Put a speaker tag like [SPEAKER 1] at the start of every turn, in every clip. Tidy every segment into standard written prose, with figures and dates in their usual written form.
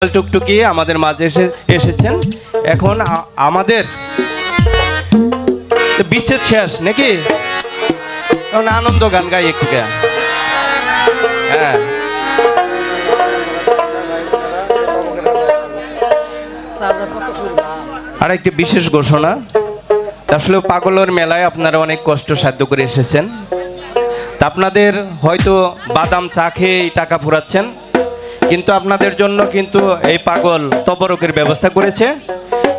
[SPEAKER 1] টুকটুকি আমাদের মাঝে এসেছেন। এখন আমাদের বিচ্ছেদ শেষ নাকি, এখন আনন্দ গান গাই একটু। হ্যাঁ, আর একটি বিশেষ ঘোষণা, আসলে পাগলের মেলায় আপনারা অনেক কষ্ট সাধ্য করে এসেছেন। তা আপনাদের হয়তো বাদাম চা খেয়ে টাকা ফুরাচ্ছেন, কিন্তু আপনাদের জন্য কিন্তু এই পাগল তবরকের ব্যবস্থা করেছে।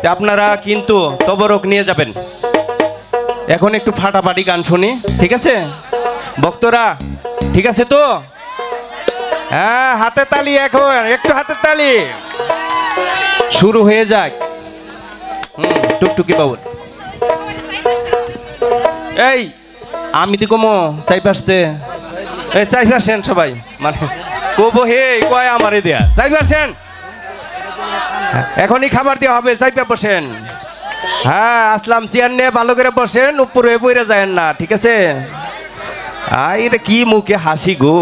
[SPEAKER 1] তা আপনারা কিন্তু তবরক নিয়ে যাবেন। এখন একটু ফাটাফাটি গান শুনি, ঠিক আছে ভক্তরা? ঠিক আছে তো? হ্যাঁ, হাতে তালি, এখন একটু হাতে তালি, শুরু হয়ে যাক। টুকটুকি বাবু, এই আমি তো কমো চাই পাশতে, এই চাই পাশেন সবাই, মানে কব হে কয় আমারে দেয়া চাই পাশেন, এখনই খাবার দেওয়া হবে, চাইপা বসেন। হ্যাঁ, আসলাম চেয়ার নিয়ে ভালো করে বসেন, উপরে বইরে যায় না, ঠিক আছে? এটা কি মুখে হাসি গো।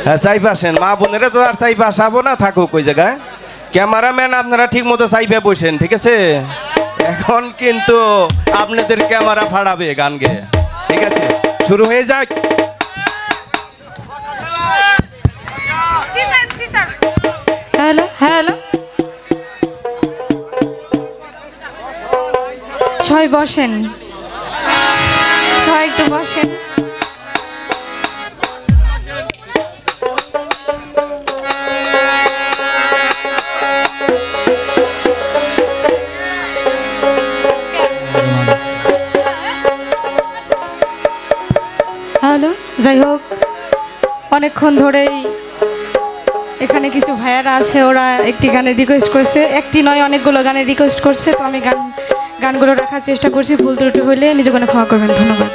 [SPEAKER 1] হ্যাঁ, চাই পাশেন, মা বোনেরা তো আর চাই পাশাবো না, থাকুক ওই জায়গায়। ক্যামেরাম্যান আপনারা ঠিক মতো চাইবে বসেন, ঠিক আছে? এখন কিন্তু আপনাদের ক্যামেরা ফাড়াবে গান গেয়ে, ঠিক আছে? শুরু হয়ে যাক।
[SPEAKER 2] হ্যালো হ্যালো, সবাই বসেন, সবাই একটু বসেন। হ্যালো, যাই হোক, অনেকক্ষণ ধরেই এখানে কিছু ভাইয়ারা আছে, ওরা একটি গানের রিকোয়েস্ট করছে, একটি নয় অনেকগুলো গানের রিকোয়েস্ট করছে। তো আমি গানগুলো রাখার চেষ্টা করছি, ভুল ত্রুটি হলে নিজে কোনো ক্ষমা করবেন। ধন্যবাদ।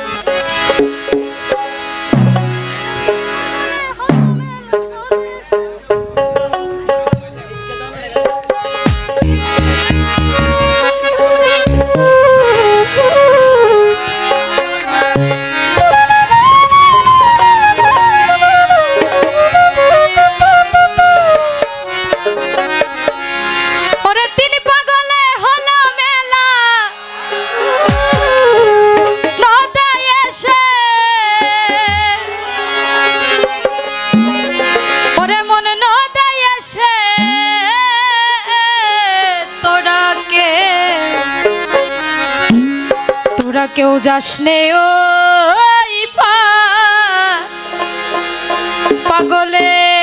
[SPEAKER 2] কেউ যাস নে ওই পাগলের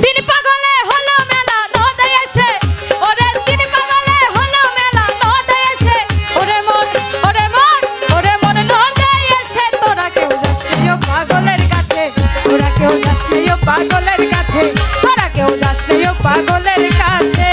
[SPEAKER 2] তিনি পাগলে হলো মেলা নদে এসে, ওরে তিনি পাগলে হলো মেলা নদে এসে, ওরে মন ওরে মন ওরে মন নদে এসে, তোরা কেউ যাস নে ও পাগলের কাছে, তোরা কেউ যাস নে ও পাগলের কাছে, তোরা কেউ যাস নে ও পাগলের কাছে।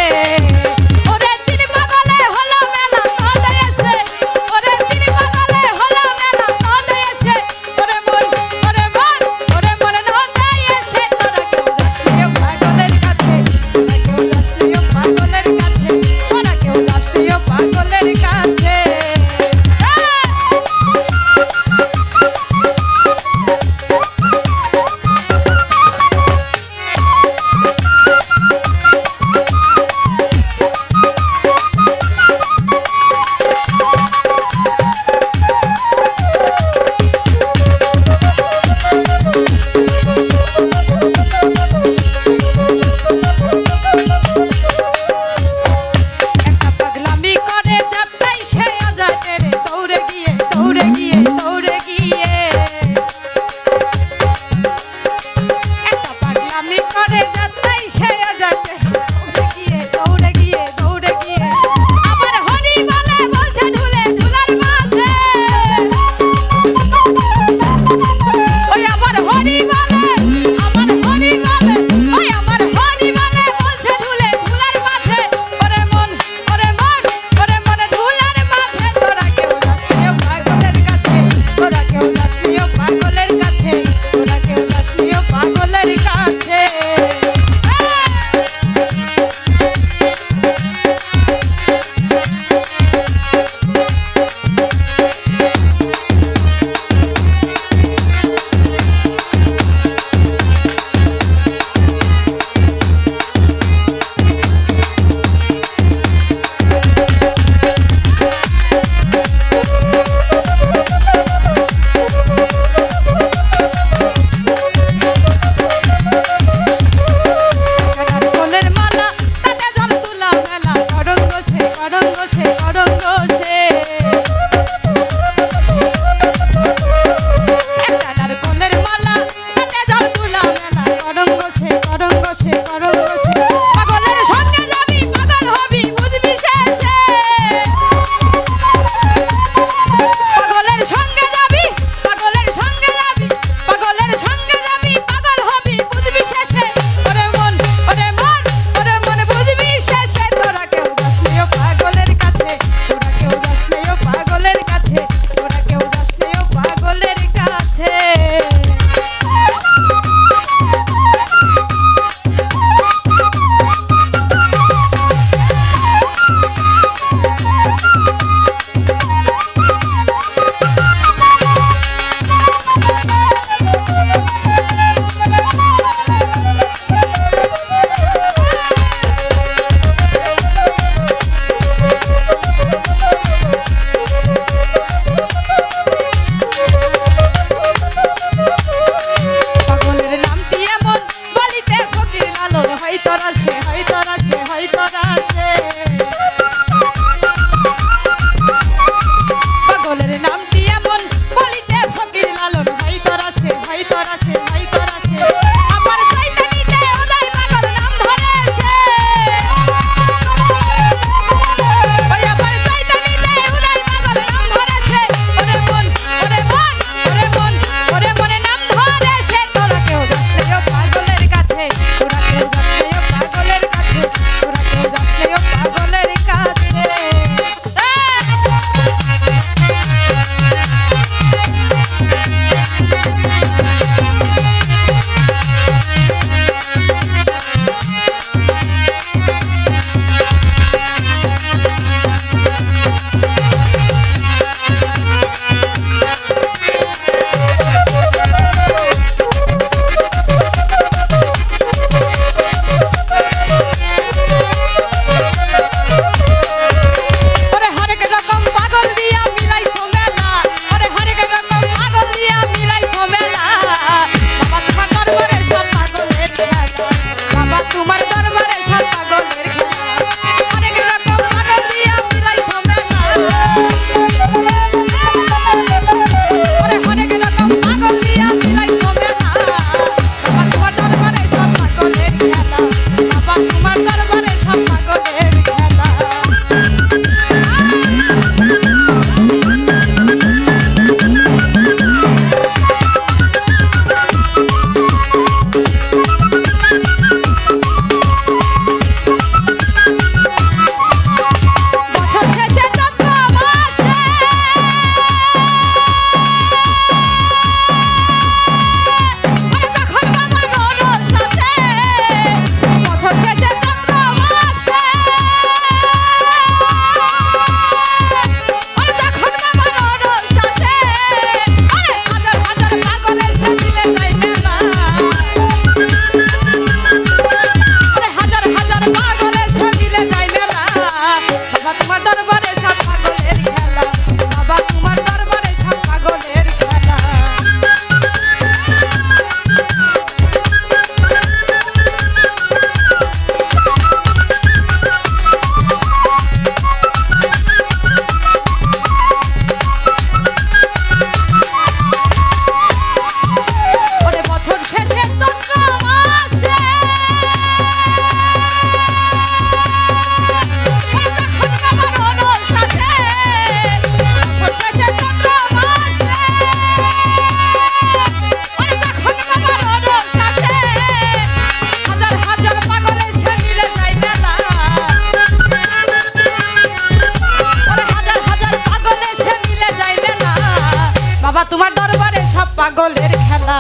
[SPEAKER 2] তোমার দরবারে সব পাগলের খেলা,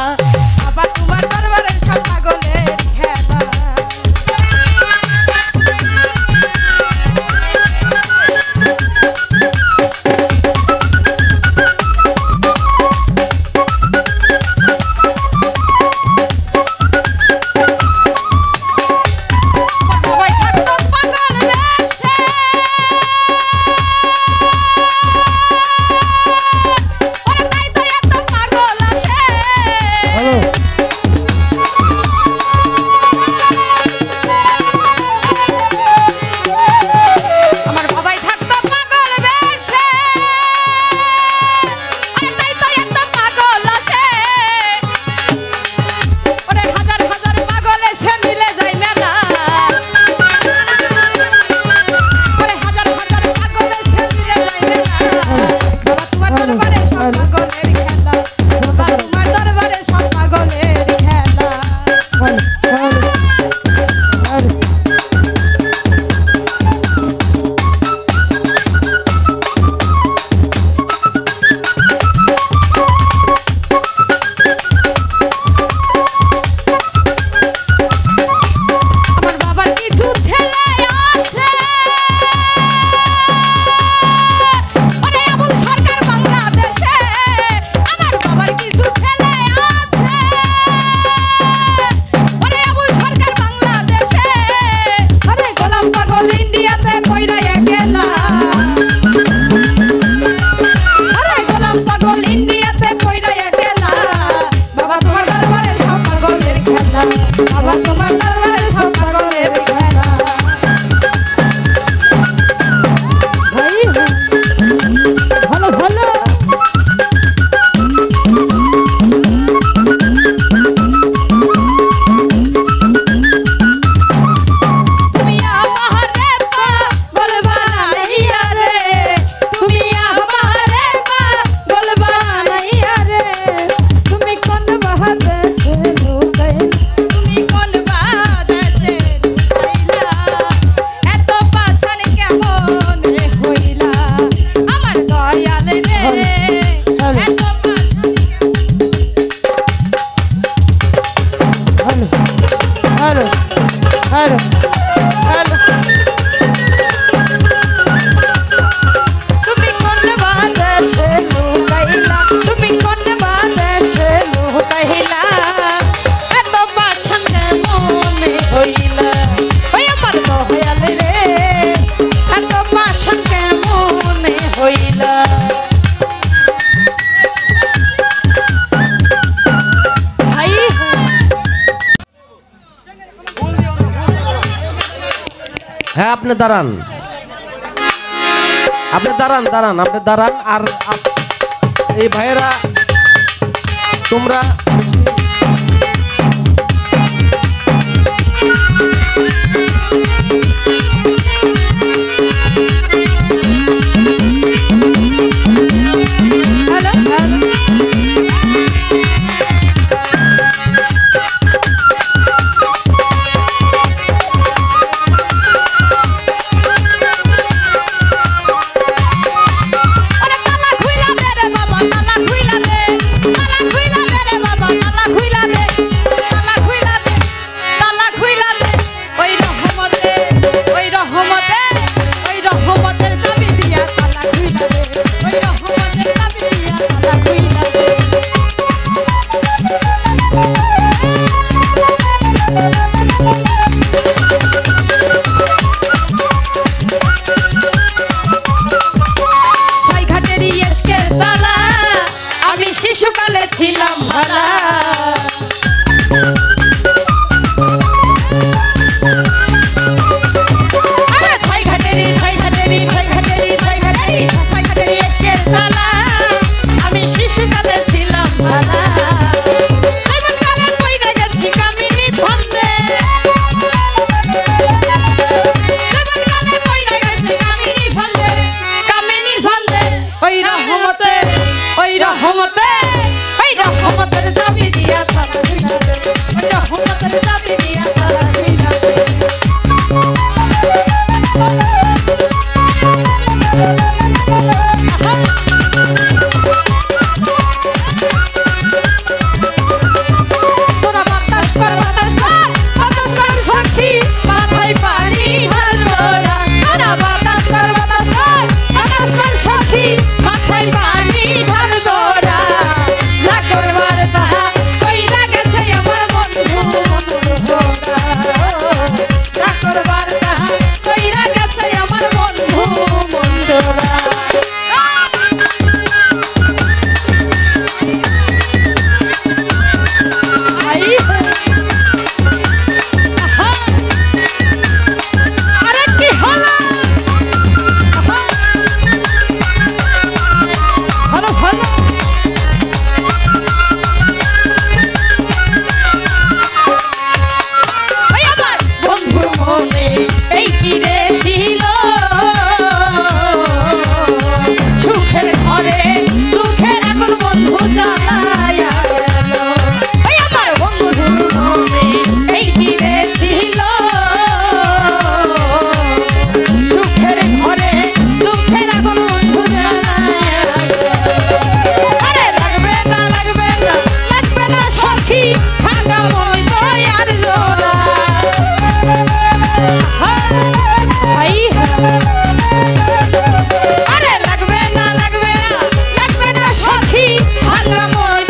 [SPEAKER 2] বাবা তোমার দরবারে সব পাগলের খেলা।
[SPEAKER 3] হ্যাঁ আপনি দাঁড়ান, আপনি দাঁড়ান, আপনি দাঁড়ান। আর এই ভাইয়েরা তোমরা
[SPEAKER 2] শিশুকালে ছিলাম ভালা আমি শিশুকালে ছিলাম ভালা কামিনী ফন্দে ওই রহমতে ওই রহমতে ওই রহমতের চাবি দিয়া তালা খুইলা দে ওই রহমতের চাবি দিয়া তালা খুইলা দে জ্বালায়া গেল ওই আমার বন্ধুর মনে এই কি রে ছিল সুখের ঘরে দুঃখের আগুন বন্ধু জ্বালায়া আরে লাগবে না লাগবে না লাগবে না সখী ভাঙা মই দয়ার জোড়া হাই আরে লাগবে না সখী ভাঙা মই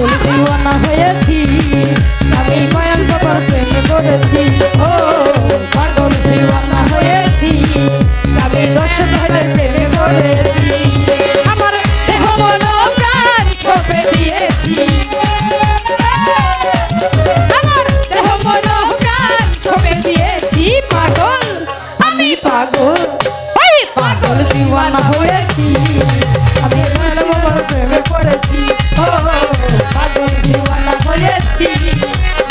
[SPEAKER 2] পাগল দিওয়ানা হয়েছি আমি নয়ন বাবার প্রেমে পড়েছি ও পাগল দিওয়ানা হয়েছি আমি দর্শক ভাইয়ের প্রেমে পড়েছি আমার দেহ মন প্রাণ সঁপে দিয়েছি আমার দেহ মন প্রাণ সঁপে দিয়েছি পাগল আমি পাগল ওই পাগল দিওয়ানা হয়েছি আমি নয়ন বাবার প্রেমে পড়েছি ও পাগল দিওয়ানা হয়েছি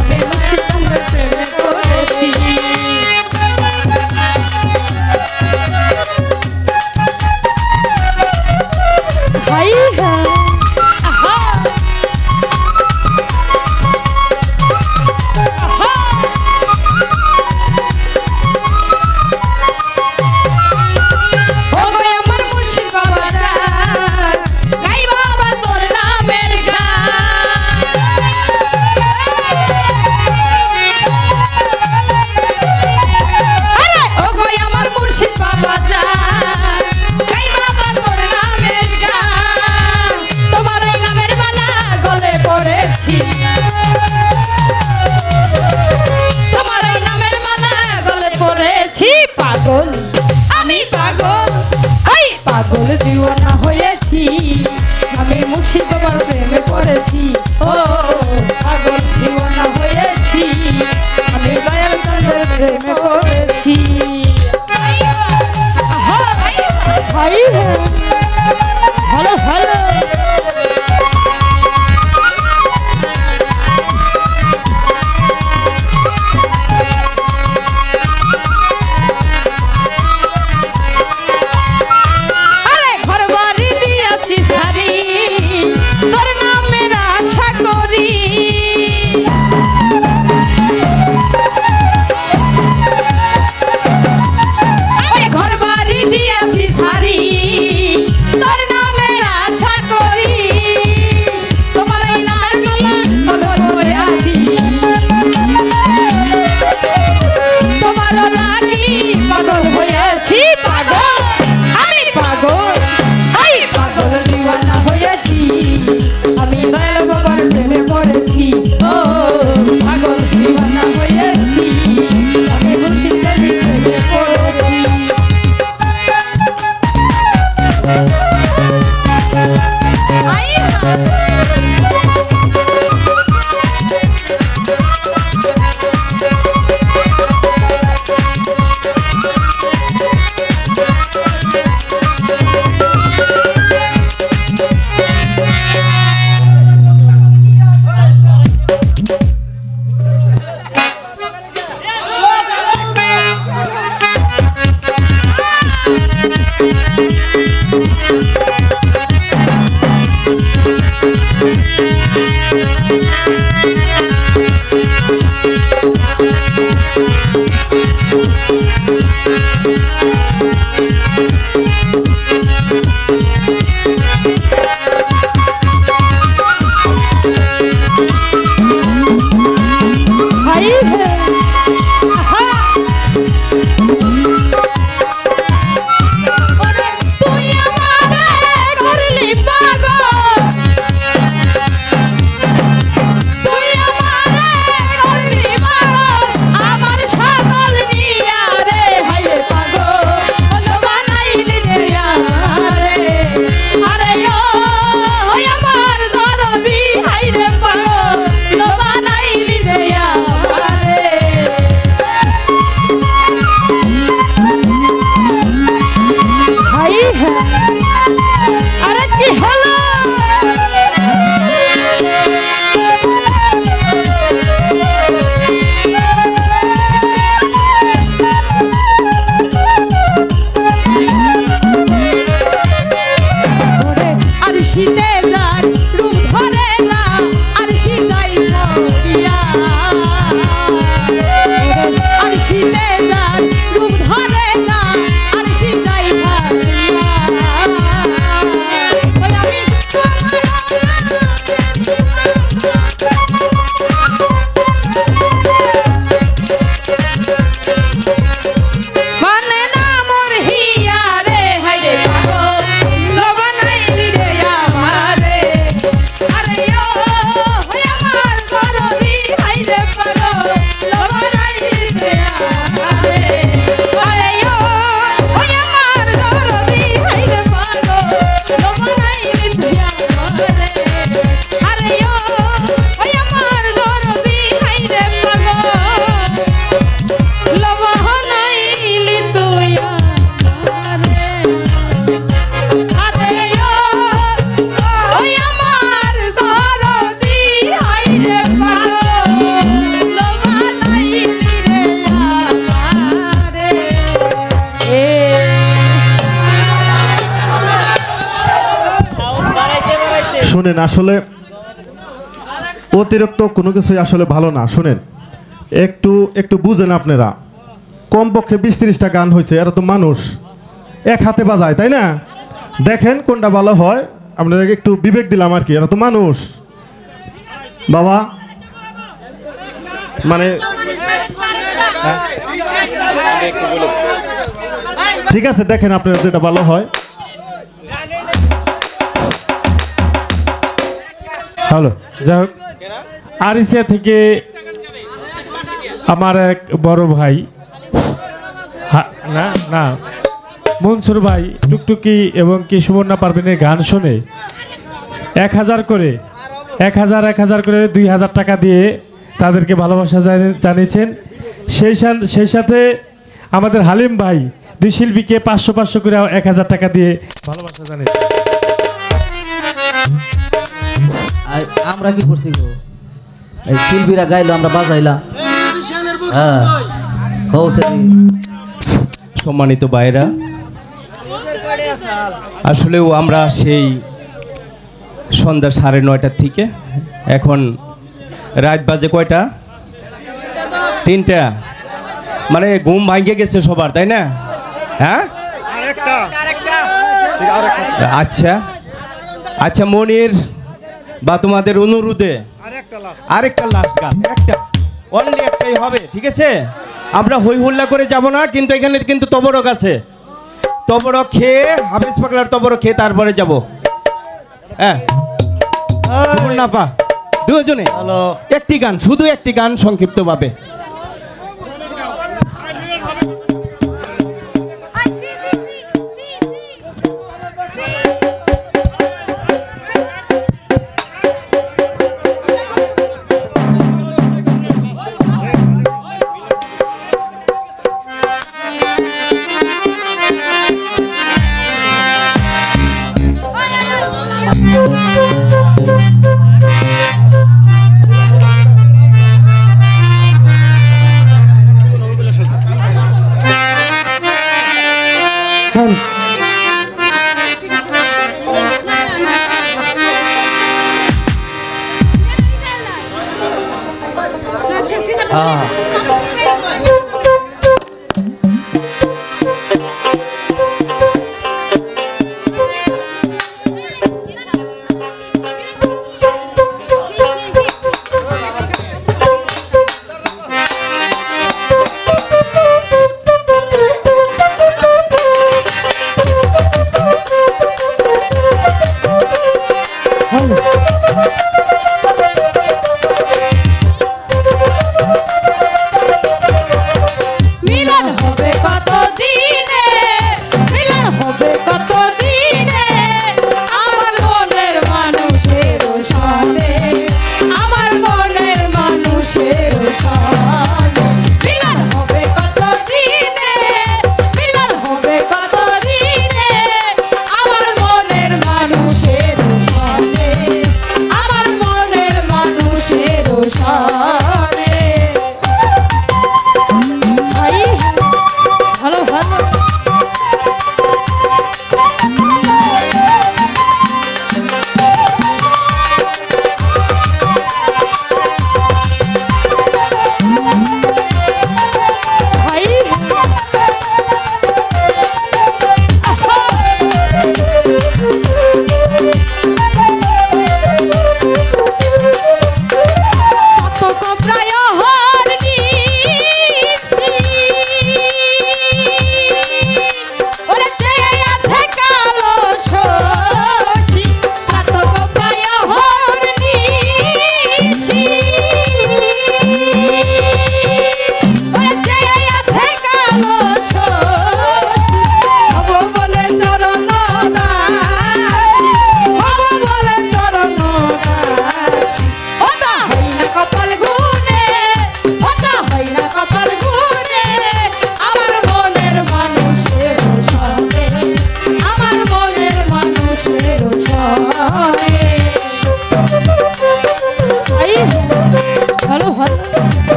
[SPEAKER 2] আমি মুর্শিদ চন্দ্রের প্রেমে পড়েছি হাই হ্যাঁ আহা আহা ও গো আমার মুর্শিদ বাবা যান গাই বাবা তোর নামের গান আরে ও গো আমার মুর্শিদ বাবা যান গাই বাবা তোর নামের গান তোমার এই নামের মালা গলে পড়েছি তোমার এই নামের মালা গলে পড়েছি পাগল আমি পাগল এই পাগল দিওয়ানা হয়েছি আমি মুর্শিদ বাবার প্রেমে পড়েছি ও পাগল দিওয়ানা হয়েছি আমি দয়াল চন্দ্রের প্রেমে পড়েছি আহা হাই হ্যাঁ ভালো ভালো আরে ঘর বাড়ি দিয়াছি সারি তোর নামের আশা করি আরে ঘর বাড়ি দিয়াছি সারি তোর নামের আশা করি তোমার এই লাগি পাগল হয়ে আছি তোমার লাগি পাগল হয়ে আছি পাগল আমি পাগল এই পাগল দিওয়ানা হয়েছি আমি দয়াল বাবার প্রেমে পড়েছি ও পাগল দিওয়ানা হয়েছি আমি মুর্শিদের প্রেমে পড়েছি আই হাই হ্যাঁ আহা ওরে তুই আমারে করলি পাগল তুই আমারে করলি পাগল আমার সকল নিয়া রে হাই পাগল বল বানাইলি রে আরে আরে ও আমার দরদি হাই রে পাগল বল বানাইলি রে আরে হাই হ্যাঁ আরে কি হলো ওরে আর শীতে যার রূপ ধরে না আর শীত যাই মরিয়া আর শীতে যার রূপ ধরে না আর শীত যাই মরিয়া ওই আমি মানে না মোর হিয়া রে হাই রে পাগল লবনাইলি রে আমারে
[SPEAKER 4] শুনেন, আসলে অতিরিক্ত কোনো কিছুই আসলে ভালো না। শুনেন, একটু একটু বুঝেন আপনারা। কমপক্ষে 20-30টা গান হয়েছে, এরা তো মানুষ, এক হাতে বাজায়, তাই না? দেখেন কোনটা ভালো হয়, আপনারা একটু বিবেক দিলাম আর কি, এরা তো মানুষ বাবা। মানে ঠিক আছে, দেখেন আপনারা যেটা ভালো হয়।
[SPEAKER 5] হ্যালো, যাই হোক, আরিসিয়া থেকে আমার এক বড় ভাই, না না মনসুর ভাই টুকটুকি এবং কি সুবর্ণা পারভিনের গান শুনে 1000 করে 1000 করে 2000 টাকা দিয়ে তাদেরকে ভালোবাসা জানিয়েছেন। সেই সাথে আমাদের হালিম ভাই 2 শিল্পীকে 500 করে 1000 টাকা দিয়ে ভালোবাসা জানিয়েছেন।
[SPEAKER 6] আমরা কি করছি গো? এই শিল্পীরা গাইলো, আমরা বাজাইলাম। হ্যাঁ,
[SPEAKER 1] সম্মানিত ভাইরা, আসলেও আমরা সেই সন্ধ্যা 9:30 থেকে এখন রাত বাজে কয়টা? 3টা। মানে ঘুম ভাঙে গেছে সবার, তাই না? হ্যাঁ, আচ্ছা আচ্ছা, মনির বা তোমাদের অনুরোধে আরেকটা লাস্ট গান, একটা অনলি একটাই হবে, ঠিক আছে? আমরা হই হুল্লা করে যাব না, কিন্তু এখানে কিন্তু তবরক আছে, তবরক খেয়ে হাফিজ পাগলার তবরক খেয়ে তারপরে যাব। হ্যাঁ না পা দুজনে একটি গান, শুধু একটি গান সংক্ষিপ্ত ভাবে।